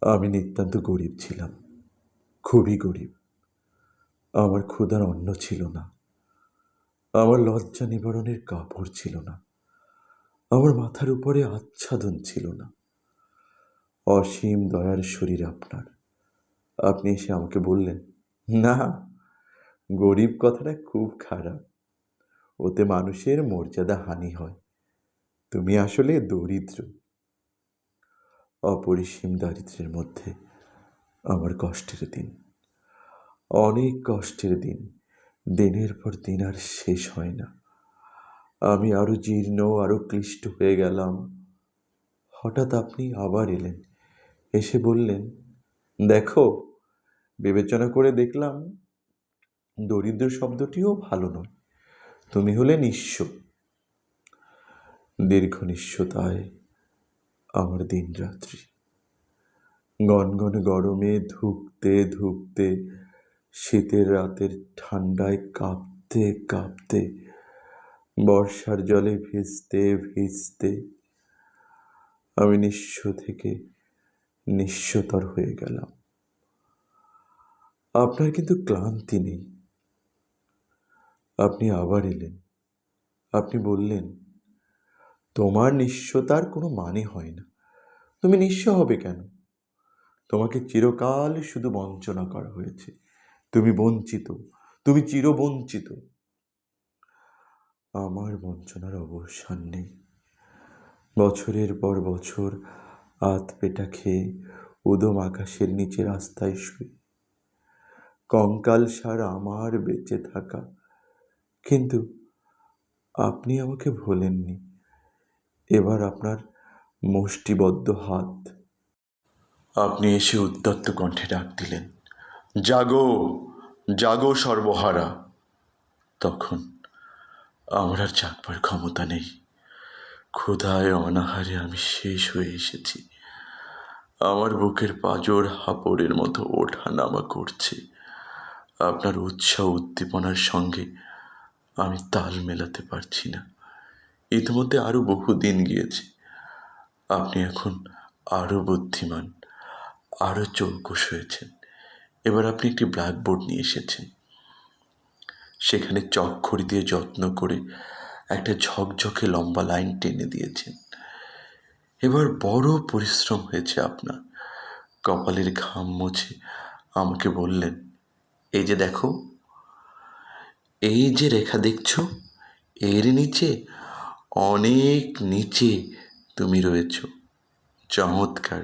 আমি নিতান্ত গরিব ছিলাম, খুবই গরিব। আমার ক্ষুধার অন্ন ছিল না, আমার লজ্জা নিবারণের কাপড় ছিল না, আমার মাথার উপরে আচ্ছাদন ছিল না। অসীম দয়ার শরীর আপনার। আপনি এসে আমাকে বললেন, না, গরিব কথাটা খুব খারাপ, ওতে মানুষের মর্যাদা হানি হয়। তুমি আসলে দরিদ্র। অপরিসীম দারিদ্র্যের মধ্যে আমার কষ্টের দিন, অনেক কষ্টের দিন, দিনের পর দিন আর শেষ হয় না। আমি আরো জীর্ণ, আরো ক্লিষ্ট হয়ে গেলাম। হঠাৎ আপনি আবার এলেন, এসে বললেন, দেখো, বিবেচনা করে দেখলাম দরিদ্র শব্দটিও ভালো নয়, তুমি হলে নিঃস্ব। দীর্ঘ নিঃস্বতায় আমার দিন রাত্রি, গনগন গরমে ধুকতে ধুকতে, শীতের রাতের ঠান্ডায় কাঁপতে কাঁপতে, বর্ষার জলে ভিজতে ভিজতে আমি নিঃস্ব থেকে নিঃস্বতর হয়ে গেলাম। আপনার কিন্তু ক্লান্তি নেই। আপনি আবার এলেন, আপনি বললেন, তোমার নিঃস্বতার কোনো মানে হয় না, তুমি নিঃস্ব হবে কেন? তোমাকে চিরকাল শুধু বঞ্চনা করা হয়েছে, তুমি বঞ্চিত, তুমি চিরবঞ্চিত। আমার বঞ্চনার অবসান নেই। বছরের পর বছর আধ পেটা খেয়ে উদম আকাশের নিচে রাস্তায় শুয়ে, কঙ্কাল সার আমার বেঁচে থাকা। কিন্তু আপনি আমাকে ভোলেননি। এবার আপনার মুষ্টিবদ্ধ হাত। আপনি এসে উদ্যত্ত কণ্ঠে ডাক দিলেন, জাগো, জাগো সর্বহারা। তখন আমার আর জাগবার ক্ষমতা নেই। ক্ষুধায় অনাহারে আমি শেষ হয়ে এসেছি। আমার বুকের পাঁজর হাঁপড়ের মতো ওঠা নামা করছে। আপনার উৎসাহ উদ্দীপনার সঙ্গে আমি তাল মেলাতে পারছি না। ইতিমধ্যে আরো বহু দিন গিয়েছে। আপনি এখন আরো বুদ্ধিমান, আরো চৌকস হয়েছেন। এবার আপনি একটি ব্ল্যাকবোর্ড নিয়ে এসেছেন, সেখানে চকখড়ি দিয়ে যত্ন করে একটা ঝকঝকে লম্বা লাইন টেনে দিয়েছেন। এবার বড় পরিশ্রম হয়েছে আপনার। কপালের ঘাম মুছে আমাকে বললেন, এই যে দেখো, এই যে রেখা দেখছো, এর নিচে, অনেক নিচে তুমি রয়েছ। চমৎকার।